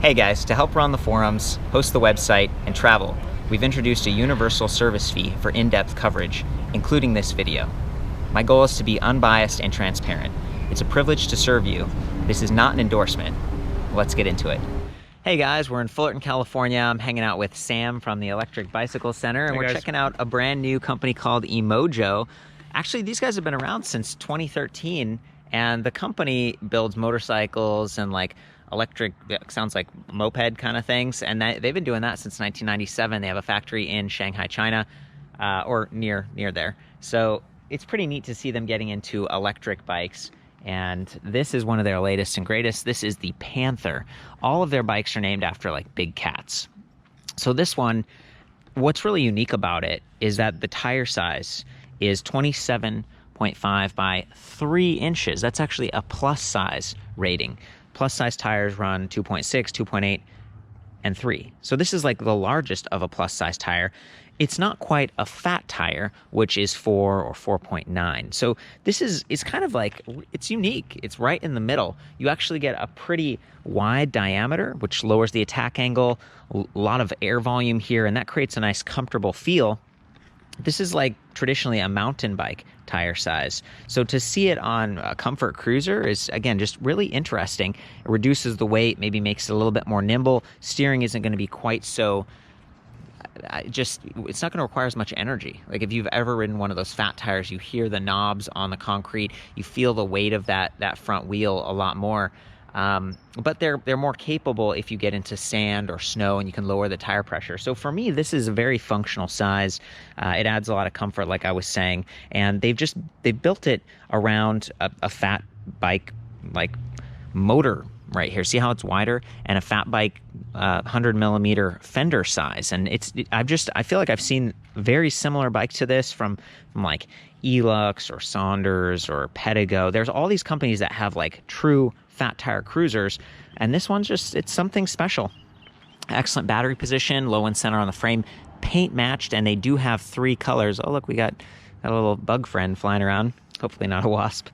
Hey guys, to help run the forums, host the website, and travel, we've introduced a universal service fee for in-depth coverage, including this video. My goal is to be unbiased and transparent. It's a privilege to serve you. This is not an endorsement. Let's get into it. Hey guys, we're in Fullerton, California. I'm hanging out with Sam from the Electric Bicycle Center, and we're checking out a brand new company called EMOJO. Actually, these guys have been around since 2013, and the company builds motorcycles and like electric, sounds like moped kind of things, and they've been doing that since 1997. They have a factory in Shanghai, China, or near there. So it's pretty neat to see them getting into electric bikes, and this is one of their latest and greatest. This is the Panther. All of their bikes are named after like big cats. So this one, what's really unique about it is that the tire size is 27.5 by 3 inches. That's actually a plus size rating. Plus size tires run 2.6, 2.8, and 3. So this is like the largest of a plus size tire. It's not quite a fat tire, which is 4 or 4.9. So this is kind of like, it's unique. It's right in the middle. You actually get a pretty wide diameter, which lowers the attack angle, a lot of air volume here, and that creates a nice comfortable feel. This is like traditionally a mountain bike tire size. So to see it on a comfort cruiser is, again, just really interesting. It reduces the weight, maybe makes it a little bit more nimble. Steering isn't going to be quite so, it's not going to require as much energy. Like if you've ever ridden one of those fat tires, you hear the knobs on the concrete, you feel the weight of that front wheel a lot more. But they're more capable if you get into sand or snow and you can lower the tire pressure. So for me, this is a very functional size. It adds a lot of comfort, like I was saying, and they've built it around a fat bike like motor right here. See how it's wider, and a fat bike 100 millimeter fender size. And I feel like I've seen very similar bikes to this from like Elux or Saunders or Pedigo. There's all these companies that have like true fat tire cruisers, and this one's it's something special. Excellent battery position, low and center on the frame, paint matched, and they do have 3 colors. Oh look, we got a little bug friend flying around, hopefully not a wasp.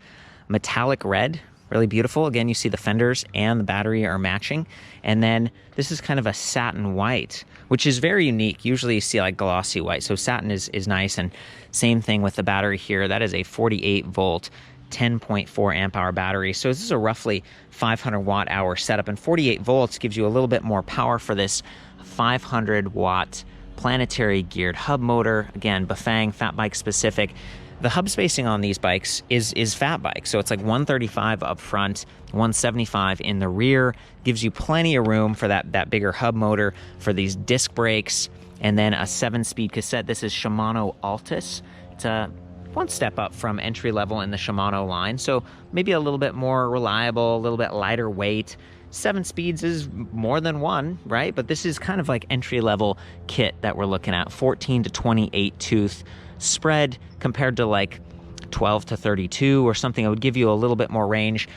Metallic red, really beautiful. Again, you see the fenders and the battery are matching. And then this is kind of a satin white, which is very unique. Usually you see like glossy white, so satin is nice. And same thing with the battery here. That is a 48 volt 10.4 amp hour battery. So this is a roughly 500 watt hour setup, and 48 volts gives you a little bit more power for this 500 watt planetary geared hub motor. Again, Bafang, fat bike specific. The hub spacing on these bikes is fat bike. So it's like 135 up front, 175 in the rear. Gives you plenty of room for that bigger hub motor, for these disc brakes, and then a 7-speed cassette. This is Shimano Altus. It's a one step up from entry level in the Shimano line, so maybe a little bit more reliable, a little bit lighter weight. 7 speeds is more than 1, right? But this is kind of like entry level kit that we're looking at. 14 to 28 tooth spread compared to like 12 to 32 or something. It would give you a little bit more range.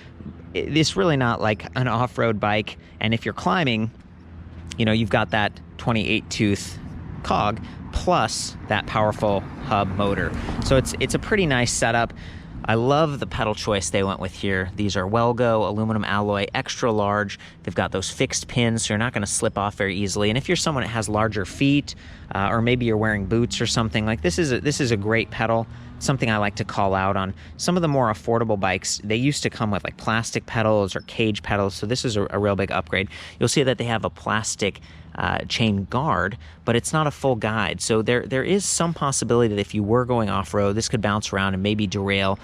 It's really not like an off-road bike, and if you're climbing, you know, you've got that 28 tooth cog plus that powerful hub motor. So it's a pretty nice setup. I love the pedal choice they went with here. These are Wellgo aluminum alloy, extra large. They've got those fixed pins, so you're not going to slip off very easily. And if you're someone that has larger feet, or maybe you're wearing boots or something, like this is a great pedal. Something I like to call out on. Some of the more affordable bikes, they used to come with like plastic pedals or cage pedals, so this is a real big upgrade. You'll see that they have a plastic chain guard, but it's not a full guide. So there is some possibility that if you were going off-road, this could bounce around and maybe derail.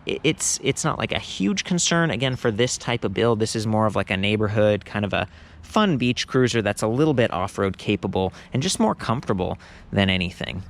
It's not like a huge concern. Again, for this type of build, this is more of like a neighborhood, kind of a fun beach cruiser that's a little bit off-road capable and just more comfortable than anything.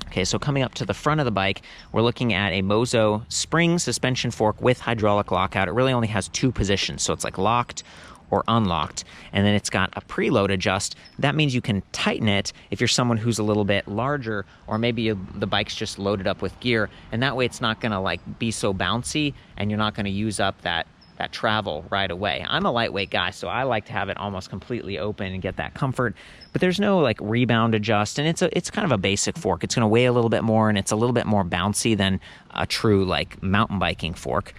Okay, so coming up to the front of the bike, we're looking at a Mozo spring suspension fork with hydraulic lockout. It really only has 2 positions, so it's like locked or unlocked, and then it's got a preload adjust. That means you can tighten it if you're someone who's a little bit larger, or maybe the bike's just loaded up with gear, and that way it's not gonna like be so bouncy, and you're not gonna use up that travel right away. I'm a lightweight guy, so I like to have it almost completely open and get that comfort, but there's no like rebound adjust, and it's kind of a basic fork. It's gonna weigh a little bit more, and it's a little bit more bouncy than a true like mountain biking fork.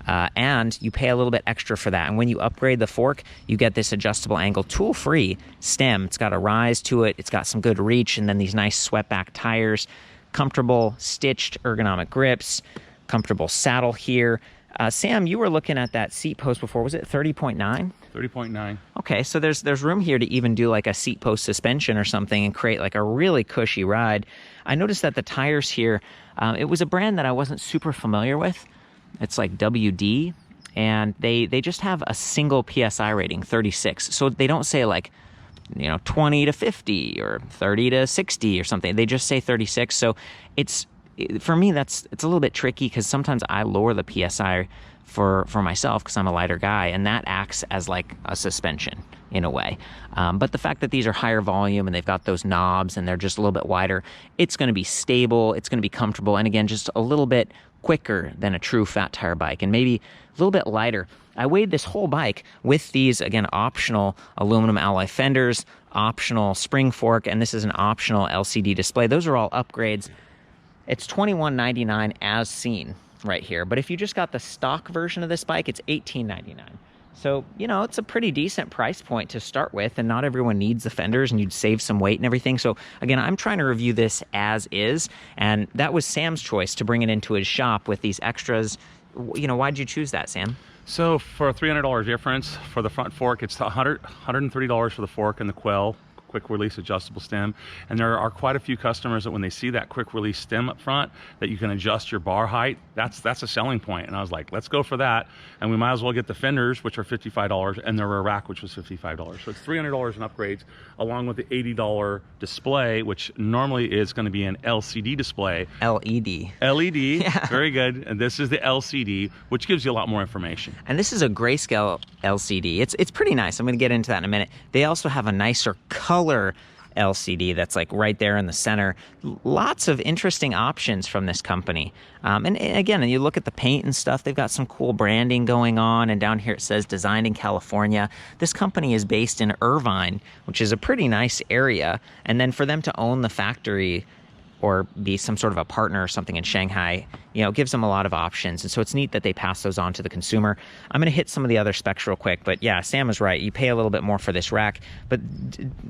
and you pay a little bit extra for that. And when you upgrade the fork, you get this adjustable angle tool-free stem. It's got a rise to it. It's got some good reach, and then these nice swept-back tires, comfortable stitched ergonomic grips, comfortable saddle here. Sam, you were looking at that seat post before. Was it 30.9? 30.9. Okay, so there's room here to even do like a seat post suspension or something and create like a really cushy ride. I noticed that the tires here, it was a brand that I wasn't super familiar with. It's like WD, and they just have a single PSI rating, 36. So they don't say like, 20 to 50 or 30 to 60 or something. They just say 36. So for me, it's a little bit tricky because sometimes I lower the PSI for myself because I'm a lighter guy, and that acts as like a suspension in a way. But the fact that these are higher volume and they've got those knobs and they're just a little bit wider, it's going to be stable, it's going to be comfortable, and again, just a little bit quicker than a true fat tire bike, and maybe a little bit lighter. I weighed this whole bike with these, again, optional aluminum alloy fenders, optional spring fork, and this is an optional LCD display. Those are all upgrades. It's $21.99 as seen right here, but if you just got the stock version of this bike, it's $18.99. So, it's a pretty decent price point to start with, and not everyone needs the fenders, and you'd save some weight and everything. So, again, I'm trying to review this as is, and that was Sam's choice to bring it into his shop with these extras. Why'd you choose that, Sam? So for a $300 difference for the front fork, it's $130 for the fork and the quell, quick release adjustable stem. And there are quite a few customers that when they see that quick release stem up front, that you can adjust your bar height, that's a selling point. And I was like, let's go for that. And we might as well get the fenders, which are $55, and the rear rack, which was $55. So it's $300 in upgrades, along with the $80 display, which normally is going to be an LCD display. LED. Yeah. Very good. And this is the LCD, which gives you a lot more information. And this is a grayscale LCD. It's pretty nice. I'm going to get into that in a minute. They also have a nicer color LCD that's like right there in the center. Lots of interesting options from this company. And again, you look at the paint and stuff, they've got some cool branding going on. And down here it says designed in California. This company is based in Irvine, which is a pretty nice area. And then for them to own the factory or be some sort of a partner or something in Shanghai, gives them a lot of options. And so it's neat that they pass those on to the consumer. I'm going to hit some of the other specs real quick, but yeah, Sam is right. You pay a little bit more for this rack, but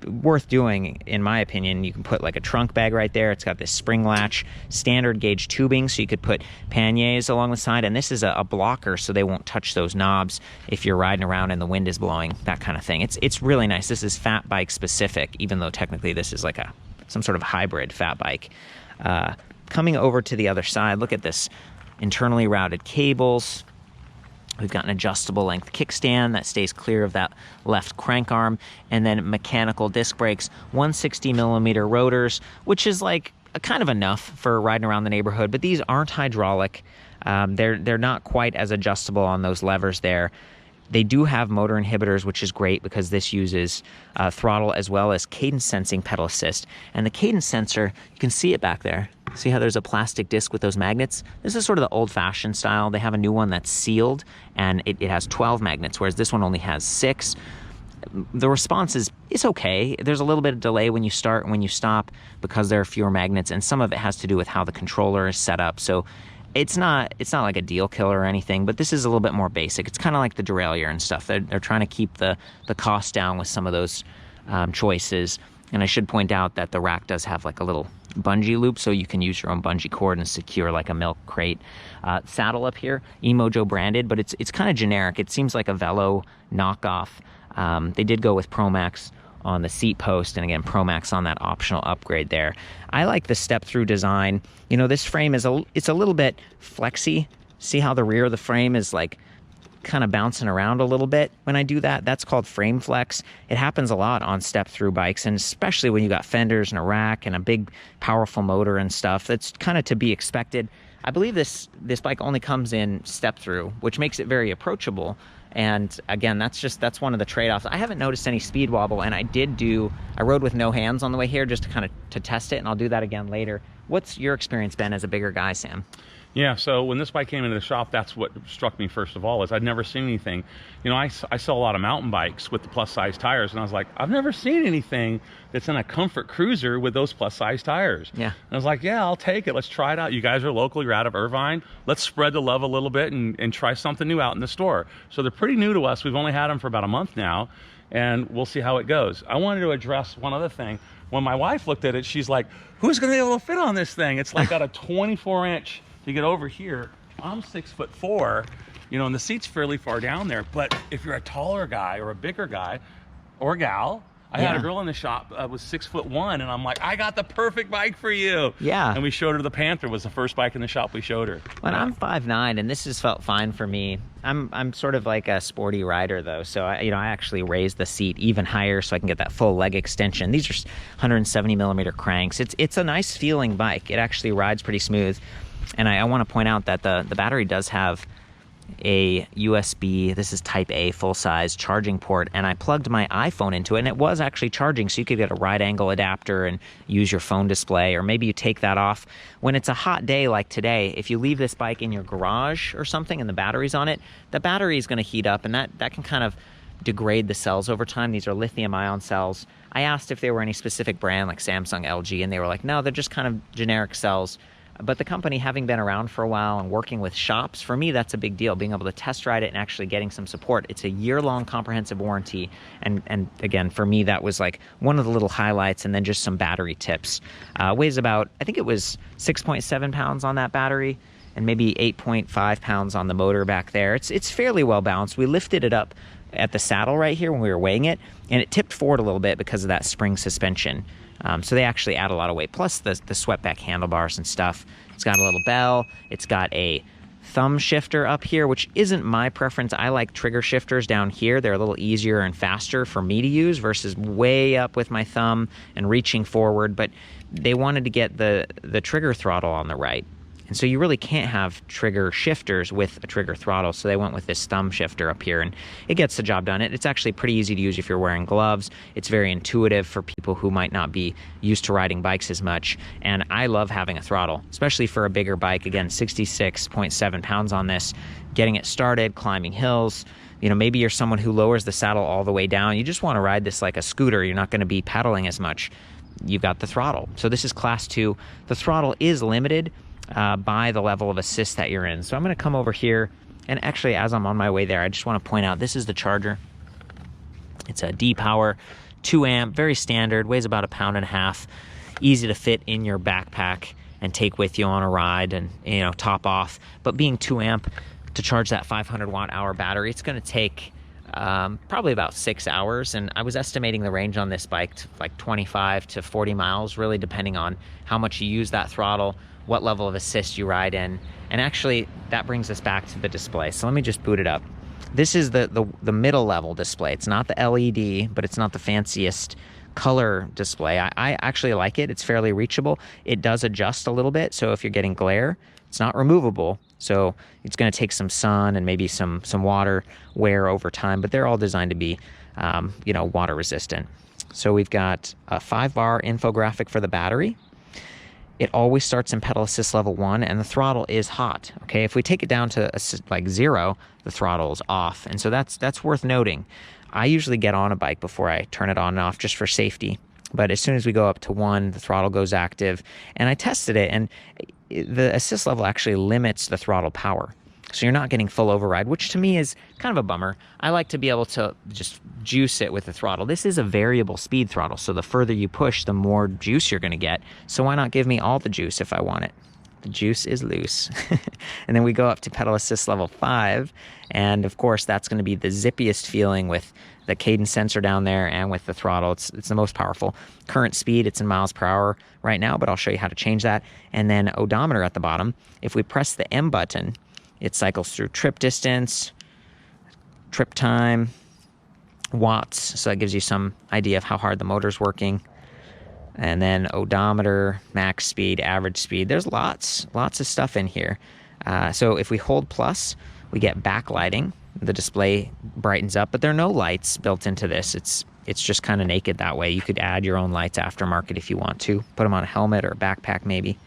worth doing, in my opinion. You can put like a trunk bag right there. It's got this spring latch, standard gauge tubing, so you could put panniers along the side. And this is a blocker, so they won't touch those knobs if you're riding around and the wind is blowing, that kind of thing. It's really nice. This is fat bike specific, even though technically this is like some sort of hybrid fat bike. Coming over to the other side, look at this internally routed cables. We've got an adjustable length kickstand that stays clear of that left crank arm, and then mechanical disc brakes, 160 millimeter rotors, which is like kind of enough for riding around the neighborhood, but these aren't hydraulic. They're not quite as adjustable on those levers there. They do have motor inhibitors, which is great because this uses throttle as well as cadence sensing pedal assist. And the cadence sensor, you can see it back there. See how there's a plastic disc with those magnets? This is sort of the old-fashioned style. They have a new one that's sealed, and it has 12 magnets, whereas this one only has 6. The response is okay. There's a little bit of delay when you start and when you stop because there are fewer magnets, and some of it has to do with how the controller is set up. So it's not like a deal killer or anything, but this is a little bit more basic. It's kind of like the derailleur and stuff. They're trying to keep the cost down with some of those choices. And I should point out that the rack does have like a little bungee loop, so you can use your own bungee cord and secure like a milk crate. Saddle up here, EMOJO branded, but it's kind of generic. It seems like a Velo knockoff. They did go with Promax on the seat post, and again, Promax on that optional upgrade there. I like the step-through design. This frame it's a little bit flexy. See how the rear of the frame is like kind of bouncing around a little bit when I do that? That's called frame flex. It happens a lot on step-through bikes, and especially when you got fenders and a rack and a big powerful motor and stuff. That's kind of to be expected. I believe this bike only comes in step-through, which makes it very approachable. And again, that's one of the trade-offs. I haven't noticed any speed wobble, and I rode with no hands on the way here just to test it, and I'll do that again later. What's your experience been as a bigger guy, Sam? Yeah, so when this bike came into the shop, that's what struck me first of all, is I'd never seen anything. You know, I sell a lot of mountain bikes with the plus size tires, and I was like, I've never seen anything that's in a comfort cruiser with those plus size tires. Yeah. And I was like, yeah, I'll take it. Let's try it out. You guys are local, you're out of Irvine. Let's spread the love a little bit and try something new out in the store. So they're pretty new to us. We've only had them for about a month now, and we'll see how it goes. I wanted to address one other thing. When my wife looked at it, she's like, who's gonna be able to fit on this thing? It's like got a 24-inch to get over here. I'm 6'4", you know, and the seat's fairly far down there. But if you're a taller guy or a bigger guy or gal, I had a girl in the shop was 6'1", and I'm like, I got the perfect bike for you. Yeah. And we showed her the Panther. Was the first bike in the shop we showed her. Well, I'm 5'9", and this has felt fine for me. I'm sort of like a sporty rider though, so I actually raised the seat even higher so I can get that full leg extension. These are 170 millimeter cranks. It's a nice feeling bike. It actually rides pretty smooth, and I want to point out that the battery does have a USB, this is type A full size charging port, and I plugged my iPhone into it and it was actually charging, so you could get a right angle adapter and use your phone display, or maybe you take that off when it's a hot day like today. If you leave this bike in your garage or something and the battery's on it, the battery is going to heat up, and that can kind of degrade the cells over time. These are lithium ion cells. I asked if there were any specific brand like Samsung, LG, and they were like, no, they're just kind of generic cells. But the company, having been around for a while and working with shops, for me, that's a big deal, being able to test ride it and actually getting some support. It's a year-long comprehensive warranty. And again, for me, that was like one of the little highlights, and then just some battery tips. Weighs about, I think it was 6.7 pounds on that battery, and maybe 8.5 pounds on the motor back there. It's fairly well balanced. We lifted it up at the saddle right here when we were weighing it, and it tipped forward a little bit because of that spring suspension. So they actually add a lot of weight, plus the swept-back handlebars and stuff. It's got a little bell. It's got a thumb shifter up here, which isn't my preference. I like trigger shifters down here. They're a little easier and faster for me to use versus way up with my thumb and reaching forward. But they wanted to get the trigger throttle on the right. And so you really can't have trigger shifters with a trigger throttle, so they went with this thumb shifter up here, and it gets the job done. It's actually pretty easy to use if you're wearing gloves. It's very intuitive for people who might not be used to riding bikes as much, and I love having a throttle, especially for a bigger bike. Again, 66.7 pounds on this, getting it started, climbing hills. You know, maybe you're someone who lowers the saddle all the way down. You just want to ride this like a scooter. You're not going to be pedaling as much. You've got the throttle. So this is class 2. The throttle is limited by the level of assist that you're in. So I'm going to come over here, and actually as I'm on my way there, I just want to point out this is the charger. It's a D-Power 2 amp, very standard, weighs about 1.5 pounds, easy to fit in your backpack and take with you on a ride and, you know, top off. But being 2 amp to charge that 500 watt hour battery, it's going to take probably about 6 hours, and I was estimating the range on this bike to like 25 to 40 miles, really depending on how much you use that throttle, what level of assist you ride in. And actually that brings us back to the display. So let me just boot it up. This is the middle level display. It's not the LED, but it's not the fanciest color display. I actually like it. It's fairly reachable. It does adjust a little bit, so if you're getting glare, it's not removable. So it's going to take some sun and maybe some water wear over time, but they're all designed to be you know, water resistant. So we've got a 5-bar infographic for the battery. It always starts in pedal assist level 1, and the throttle is hot. Okay, if we take it down to like 0, the throttle is off, and so that's worth noting. I usually get on a bike before I turn it on and off just for safety, but as soon as we go up to 1, the throttle goes active. And I tested it, and the assist level actually limits the throttle power, so you're not getting full override, which to me is kind of a bummer. I like to be able to just juice it with the throttle. This is a variable speed throttle, so the further you push, the more juice you're going to get. So why not give me all the juice if I want it? The juice is loose. And then we go up to pedal assist level 5, and of course that's going to be the zippiest feeling with the cadence sensor down there and with the throttle. It's the most powerful. Current speed, it's in miles per hour right now, but I'll show you how to change that. And then odometer at the bottom. If we press the M button, it cycles through trip distance, trip time, watts, so that gives you some idea of how hard the motor's working. And then odometer, max speed, average speed. There's lots of stuff in here. So if we hold plus, we get backlighting. The display brightens up, but there are no lights built into this. It's just kind of naked that way. You could add your own lights aftermarket if you want to. Put them on a helmet or a backpack maybe.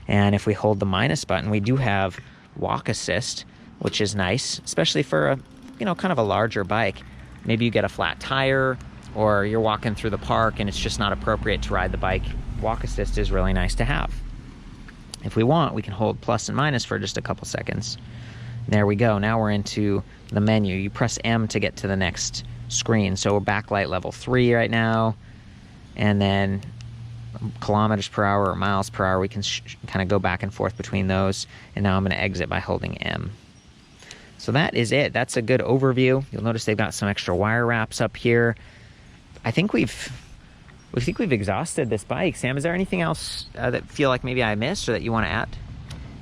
And if we hold the minus button, we do have walk assist, which is nice, especially for a, you know, kind of a larger bike. Maybe you get a flat tire, or you're walking through the park and it's just not appropriate to ride the bike. Walk assist is really nice to have. If we want, we can hold plus and minus for just a couple seconds. There we go. Now we're into the menu. You press M to get to the next screen. So we're backlight level 3 right now, and then kilometers per hour or miles per hour, we can kind of go back and forth between those. And now I'm going to exit by holding M. So that is it. That's a good overview. You'll notice they've got some extra wire wraps up here. I think we've exhausted this bike. Sam, is there anything else that feel like maybe I missed or that you want to add?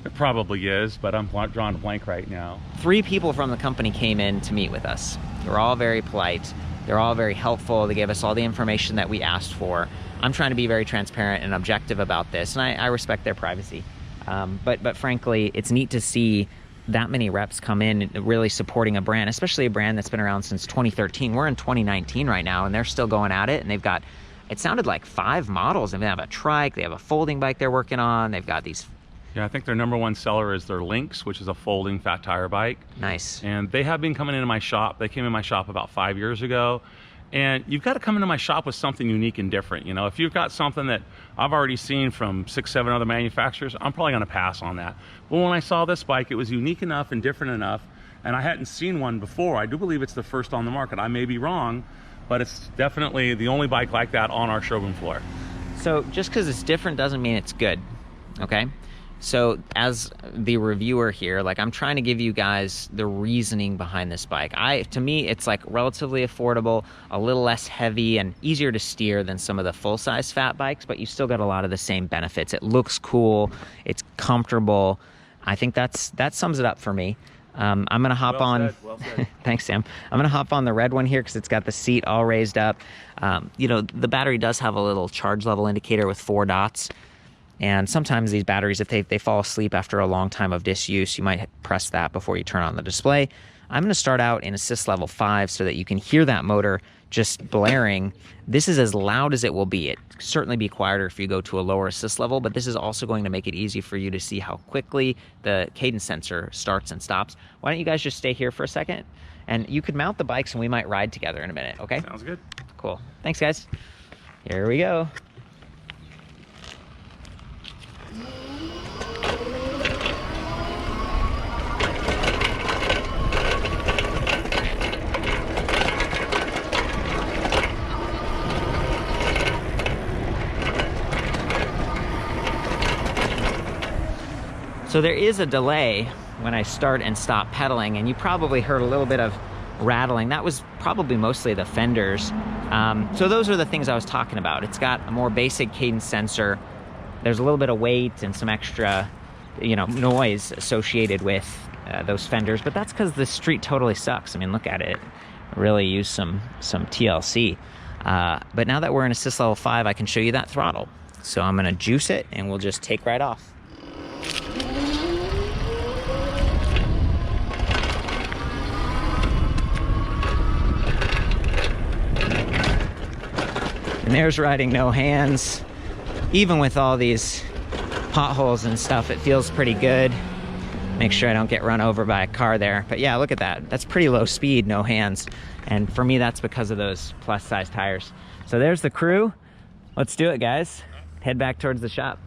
It probably is, but I'm drawing a blank right now. 3 people from the company came in to meet with us. They're all very polite. They're all very helpful. They gave us all the information that we asked for. I'm trying to be very transparent and objective about this, and I respect their privacy. But frankly, it's neat to see that many reps come in really supporting a brand, especially a brand that's been around since 2013. We're in 2019 right now, and they're still going at it, and they've got, it sounded like 5 models. They have a trike, they have a folding bike they're working on, they've got these. Yeah, I think their #1 seller is their Lynx, which is a folding fat tire bike. Nice. And they have been coming into my shop. They came in my shop about 5 years ago. And you've got to come into my shop with something unique and different. You know, if you've got something that I've already seen from 6, 7 other manufacturers, I'm probably going to pass on that. But when I saw this bike, it was unique enough and different enough, and I hadn't seen one before. I do believe it's the first on the market. I may be wrong, but it's definitely the only bike like that on our showroom floor. So just because it's different doesn't mean it's good, okay? So as the reviewer here, like, I'm trying to give you guys the reasoning behind this bike. To me, it's like relatively affordable, a little less heavy and easier to steer than some of the full-size fat bikes, but you still got a lot of the same benefits. It looks cool, it's comfortable. I think that sums it up for me. I'm gonna hop on. Well said. Thanks, Sam. I'm gonna hop on the red one here because it's got the seat all raised up. You know, the battery does have a little charge level indicator with 4 dots. And sometimes these batteries, if they fall asleep after a long time of disuse, you might press that before you turn on the display. I'm going to start out in assist level 5 so that you can hear that motor just blaring. This is as loud as it will be. It certainly be quieter if you go to a lower assist level, but this is also going to make it easy for you to see how quickly the cadence sensor starts and stops. Why don't you guys just stay here for a second? And you could mount the bikes and we might ride together in a minute, okay? Sounds good. Cool. Thanks, guys. Here we go. So there is a delay when I start and stop pedaling, and you probably heard a little bit of rattling. That was probably mostly the fenders. So those are the things I was talking about. It's got a more basic cadence sensor. There's a little bit of weight and some extra, you know, noise associated with those fenders, but that's because the street totally sucks. I mean, look at it. Really use some TLC. But now that we're in assist level 5, I can show you that throttle. So I'm gonna juice it and we'll just take right off. And there's riding no hands. Even with all these potholes and stuff, it feels pretty good. Make sure I don't get run over by a car there. But yeah, look at that. That's pretty low speed, no hands. And for me, that's because of those plus size tires. So there's the crew. Let's do it, guys. Head back towards the shop.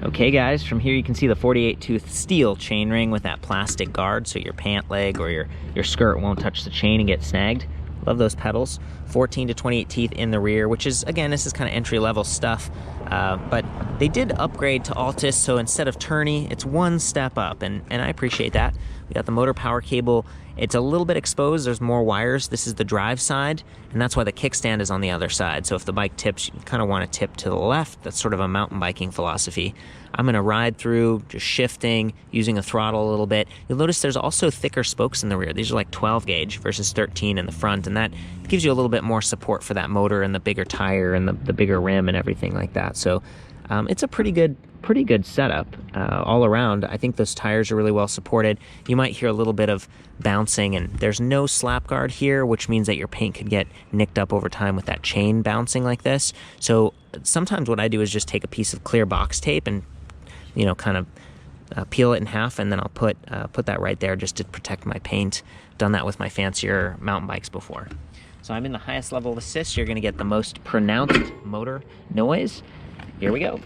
Okay guys, from here you can see the 48 tooth steel chainring with that plastic guard so your pant leg or your skirt won't touch the chain and get snagged. Love those pedals. 14 to 28 teeth in the rear, which is, again, this is kind of entry level stuff, but They did upgrade to Altus, so instead of tourney, it's one step up, and I appreciate that. We got the motor power cable. It's a little bit exposed. There's more wires. This is the drive side, and that's why the kickstand is on the other side. So if the bike tips, you kind of want to tip to the left. That's sort of a mountain biking philosophy. I'm going to ride through, just shifting, using a throttle a little bit. You'll notice there's also thicker spokes in the rear. These are like 12 gauge versus 13 in the front, and that gives you a little bit more support for that motor and the bigger tire and the bigger rim and everything like that. So it's a pretty good setup all around. I think those tires are really well supported. You might hear a little bit of bouncing, and there's no slap guard here, which means that your paint could get nicked up over time with that chain bouncing like this. So sometimes what I do is just take a piece of clear box tape and, you know, kind of peel it in half, and then I'll put that right there just to protect my paint. Done that with my fancier mountain bikes before. So I'm in the highest level of assist. You're going to get the most pronounced motor noise. Here we go.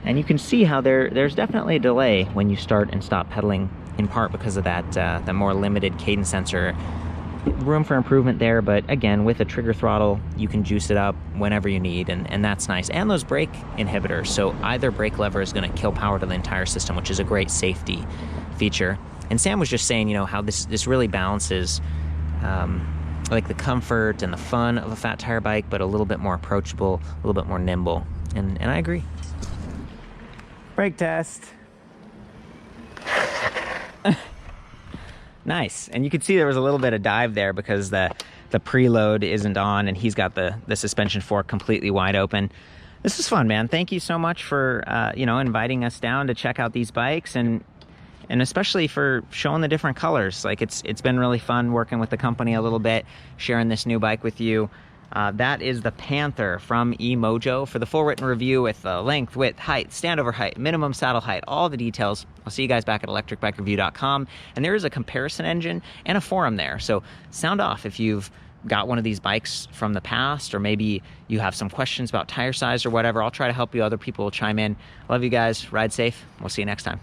And you can see how there's definitely a delay when you start and stop pedaling, in part because of that more limited cadence sensor. Room for improvement there, but again, with a trigger throttle, you can juice it up whenever you need, and that's nice. And those brake inhibitors, so either brake lever is going to kill power to the entire system, which is a great safety feature. And Sam was just saying, you know, how this really balances like the comfort and the fun of a fat tire bike, but a little bit more approachable, a little bit more nimble, and I agree. Brake test. Nice. And you can see there was a little bit of dive there because the preload isn't on, and he's got the suspension fork completely wide open. This is fun, man. Thank you so much for you know, inviting us down to check out these bikes, and especially for showing the different colors. Like it's been really fun working with the company a little bit, sharing this new bike with you. That is the Panther from EMOJO. For the full written review with length, width, height, standover height, minimum saddle height, all the details, I'll see you guys back at ElectricBikeReview.com. And there is a comparison engine and a forum there. So sound off if you've got one of these bikes from the past, or maybe you have some questions about tire size or whatever. I'll try to help you. Other people will chime in. Love you guys. Ride safe. We'll see you next time.